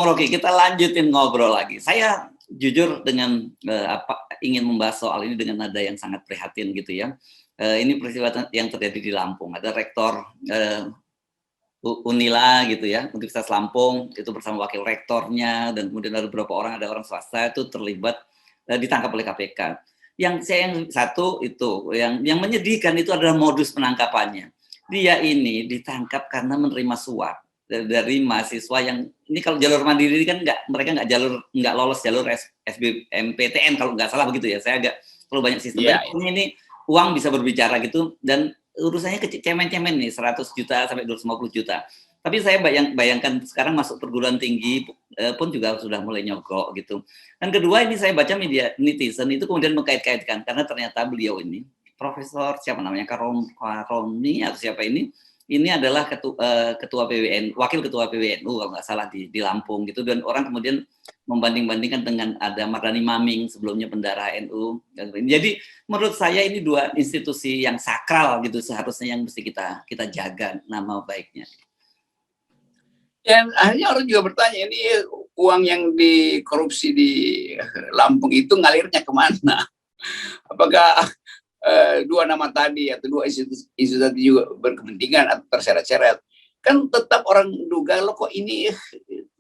Bang Rocky, kita lanjutin ngobrol lagi. Saya jujur dengan ingin membahas soal ini dengan nada yang sangat prihatin gitu ya. Ini peristiwa yang terjadi di Lampung. Ada rektor Unila gitu ya, Universitas Lampung itu bersama wakil rektornya dan kemudian ada beberapa orang, ada orang swasta itu terlibat ditangkap oleh KPK. Yang satu itu yang menyedihkan itu adalah modus penangkapannya. Dia ini ditangkap karena menerima suap dari mahasiswa yang ini kalau jalur mandiri kan mereka nggak lolos jalur SBMPTN kalau nggak salah begitu ya. Saya agak terlalu banyak sistem. Yeah. Ini uang bisa berbicara gitu dan urusannya kecil, cemen-cemen nih, 100 juta sampai 250 juta. Tapi saya bayangkan sekarang masuk perguruan tinggi pun juga sudah mulai nyogok gitu. Dan kedua ini saya baca media netizen itu kemudian mengkait-kaitkan karena ternyata beliau ini profesor siapa namanya Karoni atau siapa ini adalah ketua PWN, wakil ketua PWNU kalau nggak salah di Lampung gitu, dan orang kemudian membanding-bandingkan dengan ada Mardhani Maming sebelumnya bendahara NU. Jadi menurut saya ini dua institusi yang sakral gitu seharusnya yang mesti kita jaga nama baiknya. Dan akhirnya orang juga bertanya, ini uang yang dikorupsi di Lampung itu ngalirnya kemana? Apakah dua nama tadi atau dua institusi tadi juga berkepentingan atau terseret-seret? Kan tetap orang duga, lo kok ini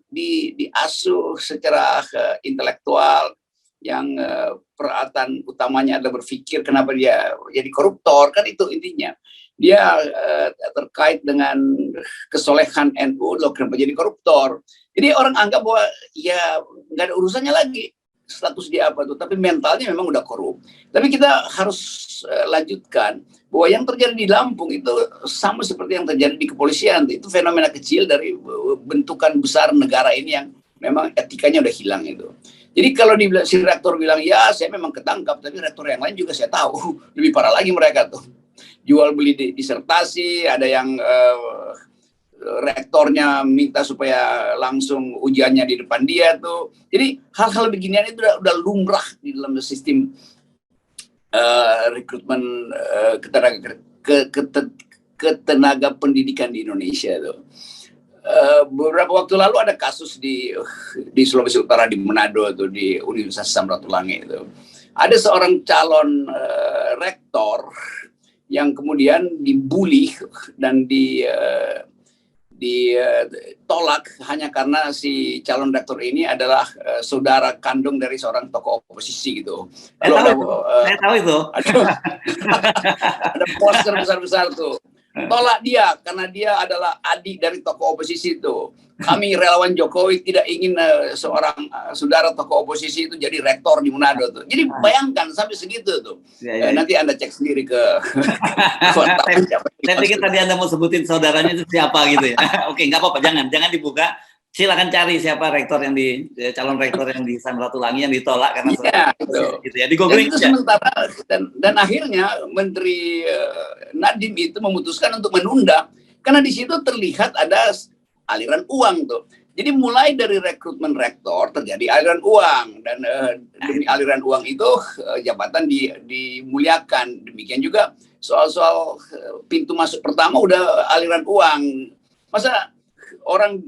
diasuh secara intelektual yang peralatan utamanya adalah berpikir kenapa dia jadi koruptor, kan itu intinya. Dia terkait dengan kesolehan NU, lo kenapa jadi koruptor. Jadi orang anggap bahwa ya nggak ada urusannya lagi status dia apa tuh, tapi mentalnya memang udah korup. Tapi kita harus lanjutkan bahwa yang terjadi di Lampung itu sama seperti yang terjadi di kepolisian. Itu fenomena kecil dari bentukan besar negara ini yang memang etikanya udah hilang itu. Jadi kalau si rektor bilang, ya saya memang ketangkap, tapi rektor yang lain juga saya tahu. Lebih parah lagi mereka tuh. Jual beli disertasi, ada yang rektornya minta supaya langsung ujiannya di depan dia tuh. Jadi hal-hal beginian itu udah lumrah di dalam sistem rekrutmen ketenaga pendidikan di Indonesia tuh. Beberapa waktu lalu ada kasus di Sulawesi Utara, di Manado tuh, di Universitas Samratulangi itu. Ada seorang calon rektor yang kemudian dibully dan ditolak hanya karena si calon rektor ini adalah saudara kandung dari seorang tokoh oposisi gitu. Saya tahu itu. Ada poster besar-besar tuh. Tolak dia karena dia adalah adik dari tokoh oposisi itu. Kami relawan Jokowi tidak ingin seorang saudara tokoh oposisi itu jadi rektor di Manado tuh. Jadi bayangkan sampai segitu tuh. Ya. Nanti Anda cek sendiri ke Saya pikir tadi Anda mau sebutin saudaranya itu siapa gitu ya. Oke, nggak apa-apa, jangan dibuka. Silakan cari siapa rektor yang calon rektor yang di Samratulangi yang ditolak karena gitu ya. Di googling itu sementara dan akhirnya Menteri Nadiem itu memutuskan untuk menunda karena di situ terlihat ada aliran uang tuh. Jadi mulai dari rekrutmen rektor terjadi aliran uang dan demi aliran uang itu jabatan dimuliakan. Demikian juga soal-soal pintu masuk pertama udah aliran uang. Masa orang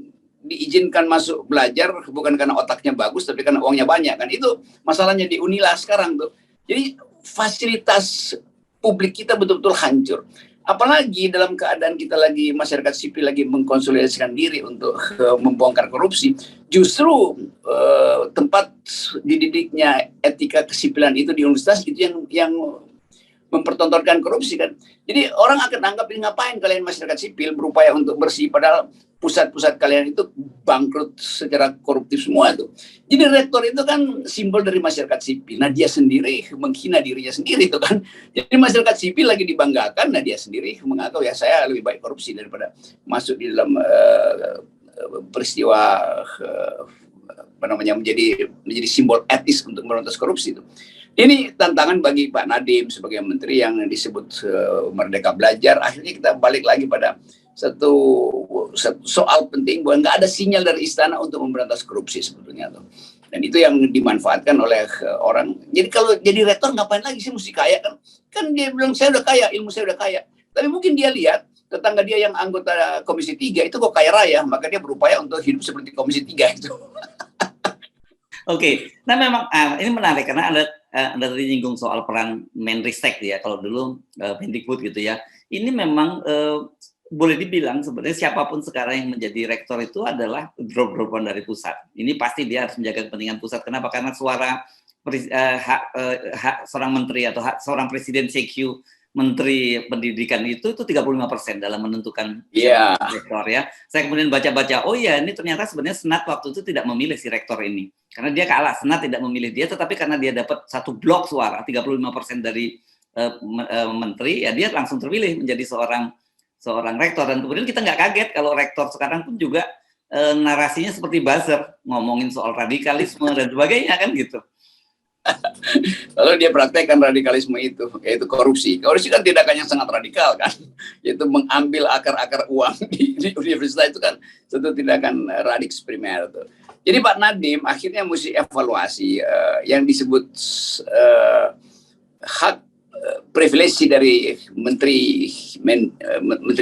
diizinkan masuk belajar bukan karena otaknya bagus tapi karena uangnya banyak, kan itu masalahnya di Unila sekarang tuh. Jadi fasilitas publik kita betul-betul hancur, apalagi dalam keadaan kita lagi masyarakat sipil lagi mengkonsolidasikan diri untuk membongkar korupsi. Justru tempat dididiknya etika kesipilan itu di universitas itu yang mempertontonkan korupsi kan. Jadi orang akan anggap ini ngapain kalian masyarakat sipil berupaya untuk bersih, padahal pusat-pusat kalian itu bangkrut secara koruptif semua tuh. Jadi rektor itu kan simbol dari masyarakat sipil. Nah dia sendiri menghina dirinya sendiri itu kan. Jadi masyarakat sipil lagi dibanggakan, nah dia sendiri mengaku ya saya lebih baik korupsi daripada masuk di dalam peristiwa menjadi simbol etis untuk memberantas korupsi itu. Ini tantangan bagi Pak Nadiem sebagai menteri yang disebut Merdeka Belajar. Akhirnya kita balik lagi pada satu soal penting bahwa nggak ada sinyal dari istana untuk memberantas korupsi sebetulnya tuh. Dan itu yang dimanfaatkan oleh orang. Jadi kalau jadi rektor ngapain lagi sih mesti kaya kan? Kan dia bilang saya udah kaya, ilmu saya udah kaya. Tapi mungkin dia lihat tetangga dia yang anggota Komisi 3 itu kok kaya raya, maka dia berupaya untuk hidup seperti Komisi 3 itu. Oke, nah memang ini menarik karena Anda tadi nyinggung soal peran Menristek ya, kalau dulu Mendikbud gitu ya. Ini memang boleh dibilang sebenarnya siapapun sekarang yang menjadi rektor itu adalah drop-dropan dari pusat. Ini pasti dia harus menjaga kepentingan pusat. Kenapa? Karena suara hak seorang menteri atau hak seorang presiden CQ Menteri Pendidikan itu 35% dalam menentukan rektor ya. Saya kemudian baca-baca, oh ya ini ternyata sebenarnya Senat waktu itu tidak memilih si rektor ini. Karena dia kalah, Senat tidak memilih dia, tetapi karena dia dapat satu blok suara, 35% dari menteri, ya dia langsung terpilih menjadi seorang rektor. Dan kemudian kita nggak kaget kalau rektor sekarang pun juga narasinya seperti buzzer, ngomongin soal radikalisme dan sebagainya kan gitu. Lalu dia praktekkan radikalisme itu, yaitu korupsi. Korupsi kan tindakannya sangat radikal kan, yaitu mengambil akar-akar uang di universitas itu kan tentu tindakan radikal primer tuh. Jadi Pak Nadiem akhirnya mesti evaluasi yang disebut hak privilege dari Menteri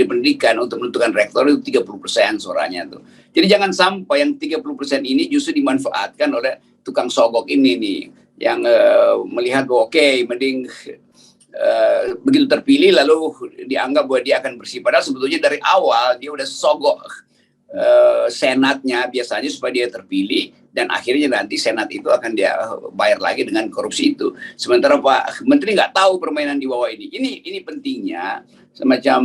Pendidikan untuk menentukan rektor itu 30% suaranya tuh. Jadi jangan sampai yang 30% ini justru dimanfaatkan oleh tukang sogok ini nih, yang melihat bahwa oke, mending begitu terpilih lalu dianggap bahwa dia akan bersih. Padahal sebetulnya dari awal dia udah sogok senatnya biasanya supaya dia terpilih, dan akhirnya nanti senat itu akan dia bayar lagi dengan korupsi itu. Sementara Pak Menteri nggak tahu permainan di bawah ini. Ini pentingnya semacam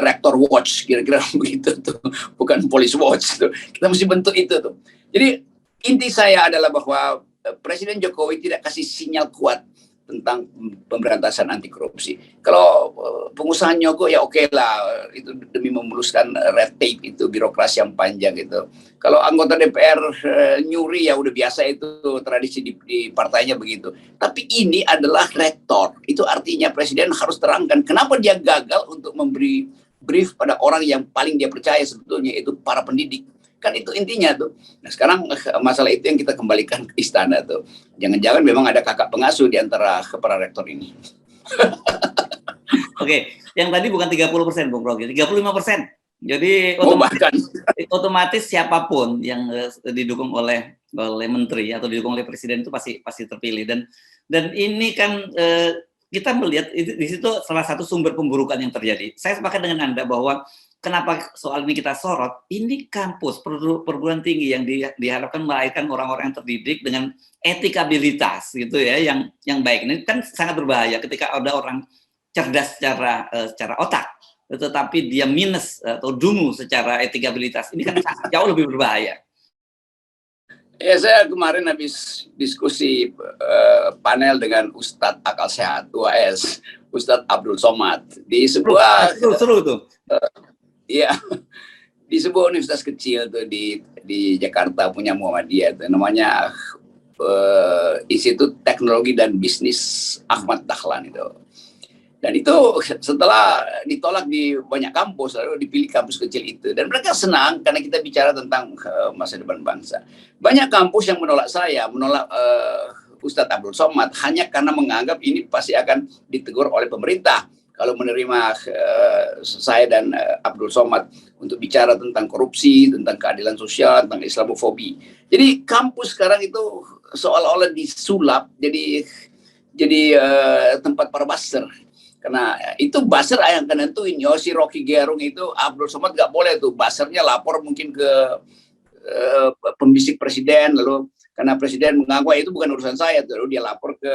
rector watch kira-kira begitu tuh, bukan police watch tuh. Kita mesti bentuk itu tuh. Jadi inti saya adalah bahwa Presiden Jokowi tidak kasih sinyal kuat tentang pemberantasan anti korupsi. Kalau pengusaha nyogok ya oke lah, itu demi memuluskan red tape itu, birokrasi yang panjang itu. Kalau anggota DPR nyuri ya udah biasa itu, tradisi di partainya begitu. Tapi ini adalah rektor, itu artinya presiden harus terangkan kenapa dia gagal untuk memberi brief pada orang yang paling dia percaya sebetulnya, itu para pendidik. Kan itu intinya tuh. Nah sekarang masalah itu yang kita kembalikan ke istana tuh. Jangan-jangan memang ada kakak pengasuh di antara para rektor ini. Oke, yang tadi bukan 30%, Bung Rogi, 35%. Jadi otomatis siapapun yang didukung oleh menteri atau didukung oleh presiden itu pasti terpilih. Dan ini kan kita melihat di situ salah satu sumber pemburukan yang terjadi. Saya sepakat dengan Anda bahwa kenapa soal ini kita sorot, ini kampus perguruan tinggi yang diharapkan melahirkan orang-orang yang terdidik dengan etikabilitas gitu ya, yang baik. Ini kan sangat berbahaya ketika ada orang cerdas secara otak, tetapi dia minus atau dungu secara etikabilitas. Ini kan jauh lebih berbahaya. Ya, saya kemarin habis diskusi panel dengan Ustadz Akal Sehat 2S, Ustadz Abdul Somad di sebuah seru tuh. Iya, di sebuah universitas kecil tuh di Jakarta punya Muhammadiyah tuh, namanya Institut Teknologi dan Bisnis Ahmad Dahlan itu. Dan itu setelah ditolak di banyak kampus, lalu dipilih kampus kecil itu. Dan mereka senang karena kita bicara tentang masa depan bangsa. Banyak kampus yang menolak saya, menolak Ustadz Abdul Somad hanya karena menganggap ini pasti akan ditegur oleh pemerintah kalau menerima saya dan Abdul Somad untuk bicara tentang korupsi, tentang keadilan sosial, tentang Islamofobi. Jadi kampus sekarang itu seolah-olah disulap jadi tempat para buzzer. Karena itu buzzer yang akan nentuin. Si Rocky Gerung itu Abdul Somad nggak boleh tuh, buzzernya lapor mungkin ke pembisik presiden, lalu karena presiden menganggap itu bukan urusan saya, lalu dia lapor ke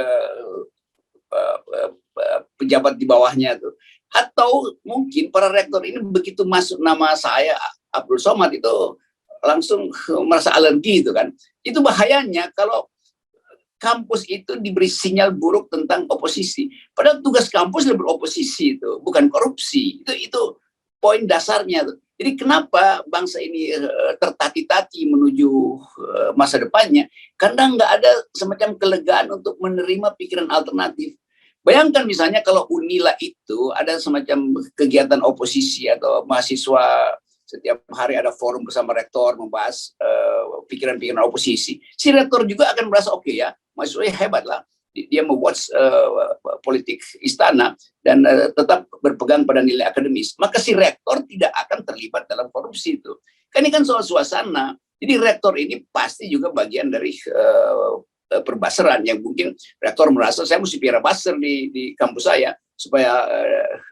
pejabat di bawahnya tuh. Atau mungkin para rektor ini begitu masuk nama saya Abdul Somad itu langsung merasa alergi itu kan. Itu bahayanya kalau kampus itu diberi sinyal buruk tentang oposisi. Padahal tugas kampus adalah beroposisi itu, bukan korupsi. Itu poin dasarnya tuh. Jadi kenapa bangsa ini tertati-tati menuju masa depannya? Karena nggak ada semacam kelegaan untuk menerima pikiran alternatif. Bayangkan misalnya kalau Unila itu ada semacam kegiatan oposisi atau mahasiswa setiap hari ada forum bersama rektor membahas pikiran-pikiran oposisi. Si rektor juga akan merasa oke ya, mahasiswa hebat lah. dia mewatch politik istana dan tetap berpegang pada nilai akademis, maka si rektor tidak akan terlibat dalam korupsi itu. Kan ini kan soal suasana. Jadi rektor ini pasti juga bagian dari perbaseran yang mungkin rektor merasa saya mesti piara baser di kampus saya supaya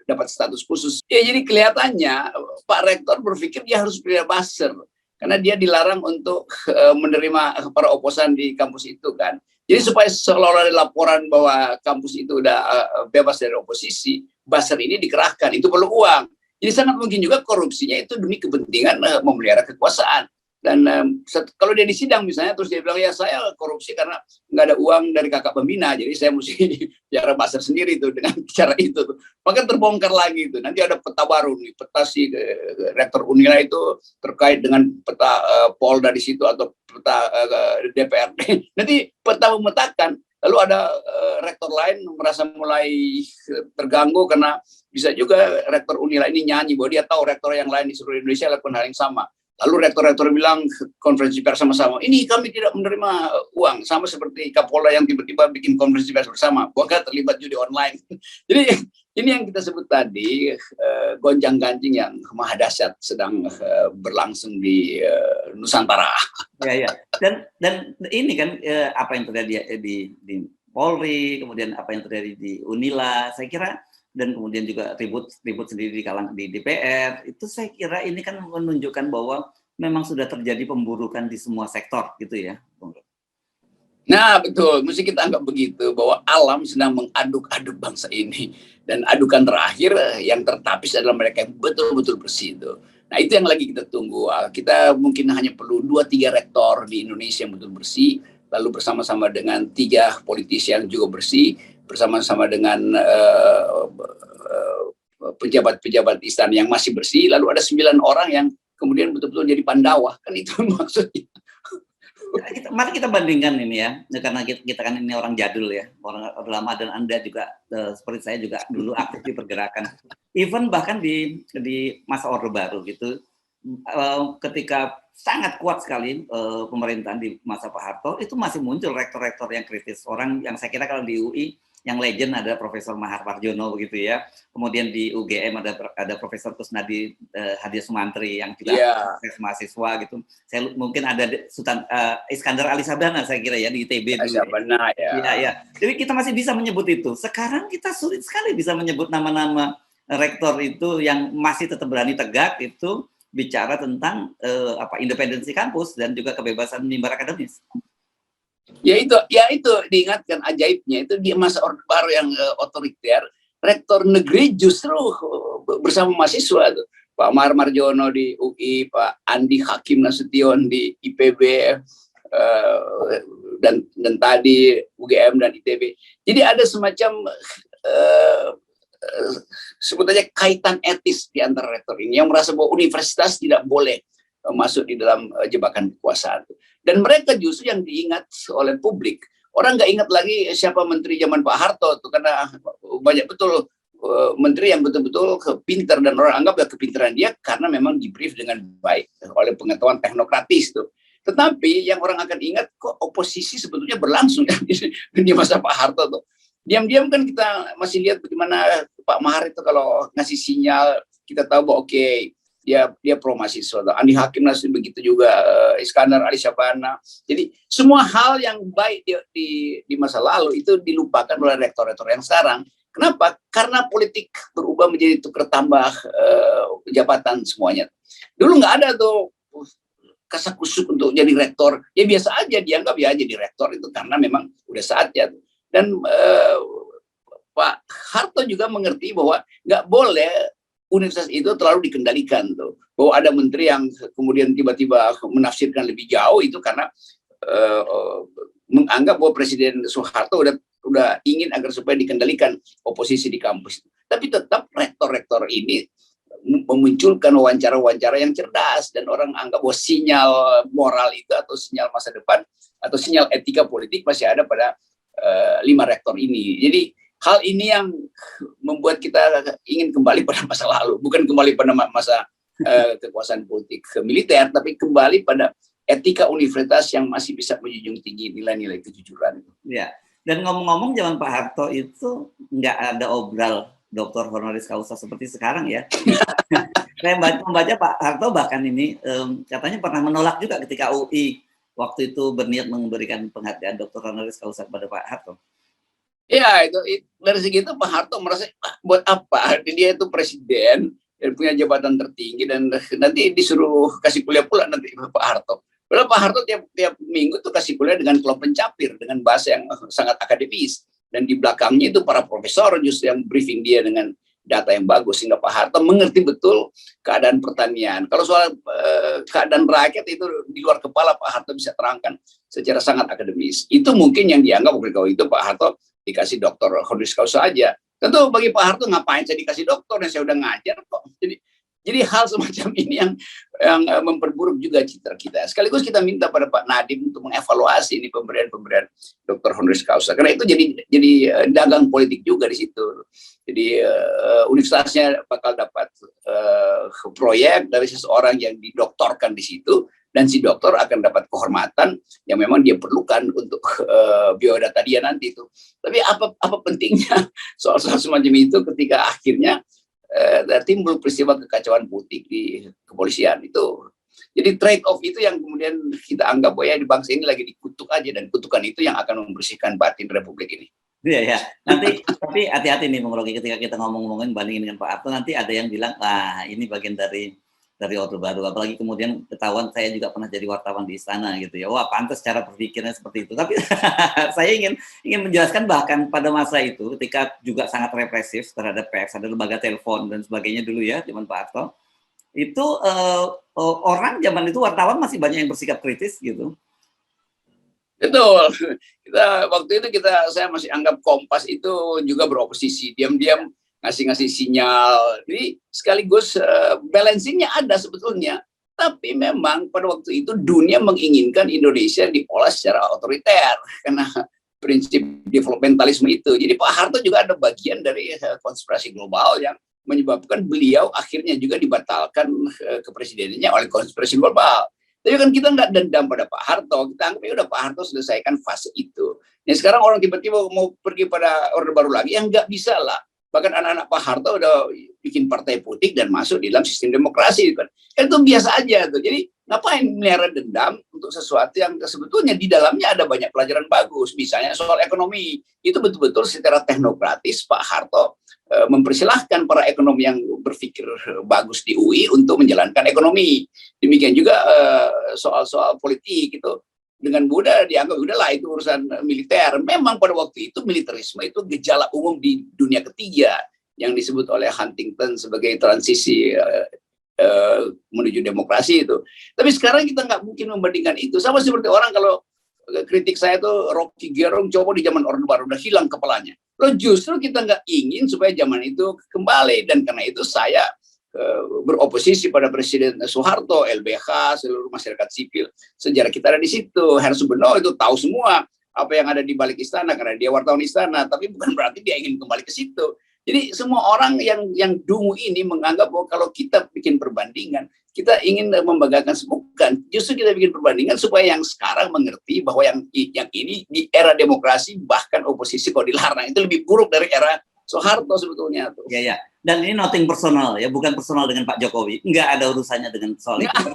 dapat status khusus. Ya, jadi kelihatannya Pak Rektor berpikir dia harus piara baser karena dia dilarang untuk menerima para oposan di kampus itu kan. Jadi supaya seolah-olah ada laporan bahwa kampus itu udah bebas dari oposisi, baser ini dikerahkan, itu perlu uang. Jadi sangat mungkin juga korupsinya itu demi kepentingan memelihara kekuasaan. Dan kalau dia di sidang misalnya terus dia bilang ya saya korupsi karena nggak ada uang dari kakak pembina, jadi saya mesti biara baser sendiri tuh dengan cara itu tuh. Maka terbongkar lagi itu. Nanti ada peta baru nih, peta si rektor Unila itu terkait dengan peta Polda di situ atau peta DPRD. Nanti peta memetakan. Lalu ada rektor lain merasa mulai terganggu karena bisa juga rektor Unila ini nyanyi bahwa dia tahu rektor yang lain di seluruh Indonesia lakukan hal yang sama. Lalu rektor-rektor bilang konferensi pers sama-sama, ini kami tidak menerima uang, sama seperti Kapolda yang tiba-tiba bikin konferensi pers bersama, bahkan terlibat judi online. Jadi ini yang kita sebut tadi gonjang-ganjing yang maha dahsyat sedang berlangsung di Nusantara. Ya, ya. Dan ini kan apa yang terjadi di Polri, kemudian apa yang terjadi di Unila, saya kira, dan kemudian juga ribut sendiri di DPR, itu saya kira ini kan menunjukkan bahwa memang sudah terjadi pemburukan di semua sektor gitu ya. Nah betul, mesti kita anggap begitu bahwa alam sedang mengaduk-aduk bangsa ini, dan adukan terakhir yang tertapis adalah mereka yang betul-betul bersih itu. Nah itu yang lagi kita tunggu. Kita mungkin hanya perlu 2-3 rektor di Indonesia yang betul bersih, lalu bersama-sama dengan 3 politisi yang juga bersih, bersama-sama dengan pejabat-pejabat istana yang masih bersih, lalu ada 9 orang yang kemudian betul-betul jadi Pandawa, kan itu maksudnya. Mari kita bandingkan ini ya, karena kita kan ini orang jadul ya, orang lama, dan Anda juga seperti saya juga dulu aktif di pergerakan. Even bahkan di masa Orde Baru gitu, ketika sangat kuat sekali pemerintahan di masa Pak Harto, itu masih muncul rektor-rektor yang kritis. Orang yang saya kira kalau di UI yang legend ada Profesor Mahar Parjono begitu ya. Kemudian di UGM ada Profesor Kusnadi Hadia Sumantri yang juga mahasiswa gitu. Saya mungkin ada Sultan Iskandar Ali Sabana saya kira ya di ITB dulu. Sabana ya. Ya. Jadi kita masih bisa menyebut itu. Sekarang kita sulit sekali bisa menyebut nama-nama rektor itu yang masih tetap berani tegak itu bicara tentang independensi kampus dan juga kebebasan mimbar akademis. Ya itu diingatkan ajaibnya itu di masa Orde Baru yang otoriter, rektor negeri justru bersama mahasiswa tuh. Pak Mahar Marjono di UI, Pak Andi Hakim Nasution di IPB, dan tadi UGM dan ITB. Jadi ada semacam sebut aja kaitan etis di antara rektor ini yang merasa bahwa universitas tidak boleh masuk di dalam jebakan kekuasaan. Dan mereka justru yang diingat oleh publik. Orang nggak ingat lagi siapa menteri zaman Pak Harto tuh, karena banyak betul menteri yang betul-betul pintar dan orang anggap ya kepintaran dia karena memang di-brief dengan baik oleh pengetahuan teknokratis tuh. Tetapi yang orang akan ingat kok oposisi sebetulnya berlangsung di masa Pak Harto tuh. Diam-diam kan kita masih lihat bagaimana Pak Mahar itu kalau ngasih sinyal kita tahu bahwa oke, dia pro mahasiswa. Andi Hakim Nasution begitu juga, Iskandar Ali Sabana. Jadi semua hal yang baik di masa lalu itu dilupakan oleh rektor-rektor yang sekarang. Kenapa? Karena politik berubah menjadi tukar tambah jabatan semuanya. Dulu nggak ada tuh kasakusuk untuk jadi rektor. Ya biasa aja dianggap ya jadi rektor itu karena memang udah saatnya. Dan Pak Harto juga mengerti bahwa nggak boleh universitas itu terlalu dikendalikan tuh, bahwa ada menteri yang kemudian tiba-tiba menafsirkan lebih jauh itu karena menganggap bahwa Presiden Soeharto udah ingin agar supaya dikendalikan oposisi di kampus. Tapi tetap rektor-rektor ini memunculkan wawancara-wawancara yang cerdas dan orang anggap bahwa sinyal moral itu atau sinyal masa depan atau sinyal etika politik masih ada pada 5 rektor ini. Jadi hal ini yang membuat kita ingin kembali pada masa lalu, bukan kembali pada masa kekuasaan politik militer, tapi kembali pada etika universitas yang masih bisa menjunjung tinggi nilai-nilai kejujuran. Ya, Dan ngomong-ngomong zaman Pak Harto itu nggak ada obral doktor honoris causa seperti sekarang ya. Saya membaca Pak Harto bahkan ini katanya pernah menolak juga ketika UI waktu itu berniat memberikan penghargaan doktor honoris causa kepada Pak Harto. Ya, itu dari segi itu Pak Harto merasa buat apa dia itu presiden dan punya jabatan tertinggi dan nanti disuruh kasih kuliah pula nanti Pak Harto. Padahal Pak Harto tiap minggu tuh kasih kuliah dengan kelompok pencapir dengan bahasa yang sangat akademis dan di belakangnya itu para profesor justru yang briefing dia dengan data yang bagus sehingga Pak Harto mengerti betul keadaan pertanian. Kalau soal keadaan rakyat itu di luar kepala Pak Harto bisa terangkan secara sangat akademis. Itu mungkin yang dianggap waktu itu Pak Harto dikasih doktor honoris causa aja. Tentu bagi Pak Harto ngapain saya dikasih doktor yang saya udah ngajar kok. Jadi hal semacam ini yang memperburuk juga citra kita. Sekaligus kita minta pada Pak Nadiem untuk mengevaluasi ini pemberian doktor honoris causa. Karena itu jadi dagang politik juga di situ. Jadi universitasnya bakal dapat proyek dari seseorang yang didoktorkan di situ dan si dokter akan dapat kehormatan yang memang dia perlukan untuk biodata dia nanti itu. Tapi apa pentingnya soal semacam itu ketika akhirnya timbul peristiwa kekacauan politik di kepolisian itu. Jadi trade off itu yang kemudian kita anggap bahwa ya di bangsa ini lagi dikutuk aja dan kutukan itu yang akan membersihkan batin Republik ini. Iya ya. Nanti tapi hati-hati nih Bung Rocky ketika kita ngomong-ngomongin bandingin dengan Pak Harto nanti ada yang bilang ini bagian dari Orde Baru, apalagi kemudian ketahuan saya juga pernah jadi wartawan di istana gitu ya. Wah, pantas cara berpikirnya seperti itu. Tapi saya ingin menjelaskan bahkan pada masa itu ketika juga sangat represif terhadap pers, ada lembaga telepon dan sebagainya dulu ya zaman Pak Harto. Itu orang zaman itu wartawan masih banyak yang bersikap kritis gitu. Betul. Waktu itu saya masih anggap Kompas itu juga beroposisi, diam-diam ngasih sinyal. Jadi sekaligus balancingnya ada sebetulnya. Tapi memang pada waktu itu dunia menginginkan Indonesia diolah secara otoriter karena prinsip developmentalisme itu. Jadi Pak Harto juga ada bagian dari konspirasi global yang menyebabkan beliau akhirnya juga dibatalkan kepresidenannya oleh konspirasi global. Tapi kan kita nggak dendam pada Pak Harto, kita anggap ya udah Pak Harto selesaikan fase itu. Nah sekarang orang tiba-tiba mau pergi pada Orde Baru lagi, yang nggak bisa lah. Bahkan anak-anak Pak Harto udah bikin partai politik dan masuk di dalam sistem demokrasi kan itu biasa aja tuh. Jadi ngapain melihara dendam untuk sesuatu yang sebetulnya di dalamnya ada banyak pelajaran bagus, misalnya soal ekonomi itu betul-betul secara teknokratis Pak Harto mempersilahkan para ekonom yang berpikir bagus di UI untuk menjalankan ekonomi. Demikian juga soal politik itu dengan mudah dianggap udahlah itu urusan militer. Memang pada waktu itu militerisme itu gejala umum di dunia ketiga yang disebut oleh Huntington sebagai transisi menuju demokrasi itu. Tapi sekarang kita nggak mungkin membandingkan itu. Sama seperti orang kalau kritik saya tuh Rocky Gerung coba di zaman Orde Baru udah hilang kepalanya. Loh justru kita nggak ingin supaya zaman itu kembali dan karena itu saya beroposisi pada Presiden Soeharto, LBH, seluruh masyarakat sipil. Sejarah kita ada di situ. Hersubenau itu tahu semua apa yang ada di balik istana karena dia wartawan istana, tapi bukan berarti dia ingin kembali ke situ. Jadi semua orang yang dungu ini menganggap bahwa kalau kita bikin perbandingan, kita ingin membanggakan bukan. Justru kita bikin perbandingan supaya yang sekarang mengerti bahwa yang ini di era demokrasi bahkan oposisi kok dilarang itu lebih buruk dari era Soeharto sebetulnya tuh. Ya. Dan ini nothing personal ya, bukan personal dengan Pak Jokowi. Nggak ada urusannya dengan soal itu.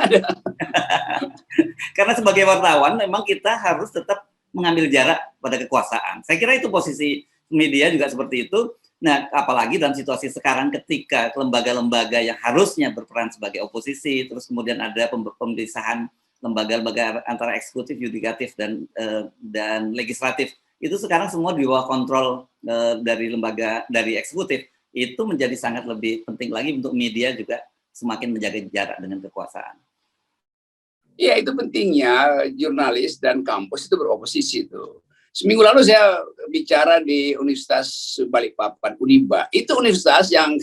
Karena sebagai wartawan memang kita harus tetap mengambil jarak pada kekuasaan. Saya kira itu posisi media juga seperti itu. Nah, apalagi dalam situasi sekarang ketika lembaga-lembaga yang harusnya berperan sebagai oposisi, terus kemudian ada pemisahan lembaga-lembaga antara eksekutif, yudikatif, dan legislatif, itu sekarang semua di bawah kontrol dari eksekutif. Itu menjadi sangat lebih penting lagi untuk media juga semakin menjaga jarak dengan kekuasaan. Iya, itu pentingnya jurnalis dan kampus itu beroposisi itu. Seminggu lalu saya bicara di Universitas Balikpapan, Uniba. Itu universitas yang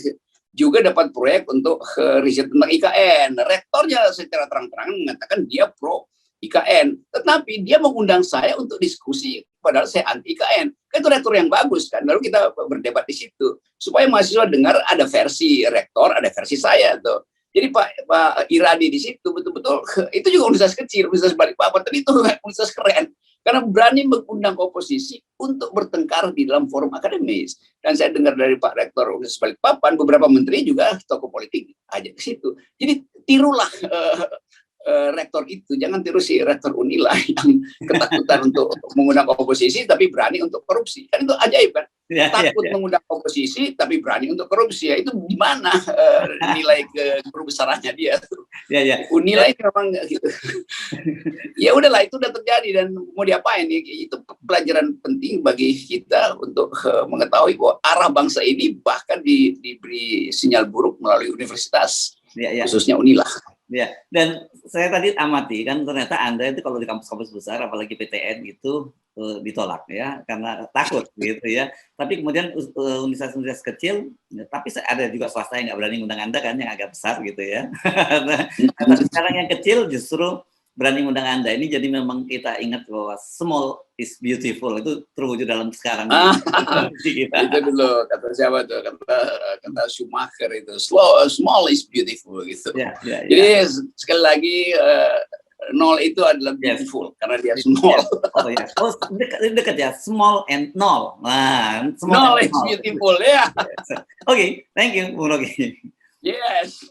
juga dapat proyek untuk riset tentang IKN. Rektornya secara terang-terangan mengatakan dia pro IKN. Tetapi dia mengundang saya untuk diskusi, padahal saya anti IKN. Itu rektor yang bagus kan. Lalu kita berdebat di situ. Supaya mahasiswa dengar ada versi rektor, ada versi saya tuh. Jadi Pak Iradi di situ betul-betul itu juga universitas kecil, Universitas Balikpapan, tapi itu universitas keren. karena berani mengundang oposisi untuk bertengkar di dalam forum akademis. Dan saya dengar dari Pak Rektor Universitas Balikpapan, beberapa menteri juga tokoh politik ajak ke situ. Jadi tirulah rektor itu, jangan tiru si rektor Unila yang ketakutan untuk mengundang oposisi tapi berani untuk korupsi. Kan itu ajaib kan? Takut mengundang oposisi tapi berani untuk korupsi. Ya, itu di mana nilai kebesarannya dia? Unila itu memang gitu. Ya udahlah, itu udah terjadi dan mau diapain? Itu pelajaran penting bagi kita untuk mengetahui bahwa arah bangsa ini bahkan diberi sinyal buruk melalui universitas, khususnya Unila. Ya, dan saya tadi amati kan ternyata Anda itu kalau di kampus-kampus besar, apalagi PTN itu ditolak ya, karena takut gitu ya. Tapi kemudian universitas-universitas kecil, ya, tapi ada juga swasta yang nggak berani ngundang Anda kan, yang agak besar gitu ya. Nah, tapi sekarang yang kecil justru berani ngundang Anda. Ini jadi memang kita ingat bahwa small is beautiful, itu terwujud dalam sekarang. Itu dulu kata siapa tuh, kata Schumacher itu, small is beautiful gitu. Jadi sekali lagi nol itu adalah beautiful karena dia small. Dekat ya, small and nol. Nah, nol is beautiful ya. Oke, thank you, Bung Rocky. Yes.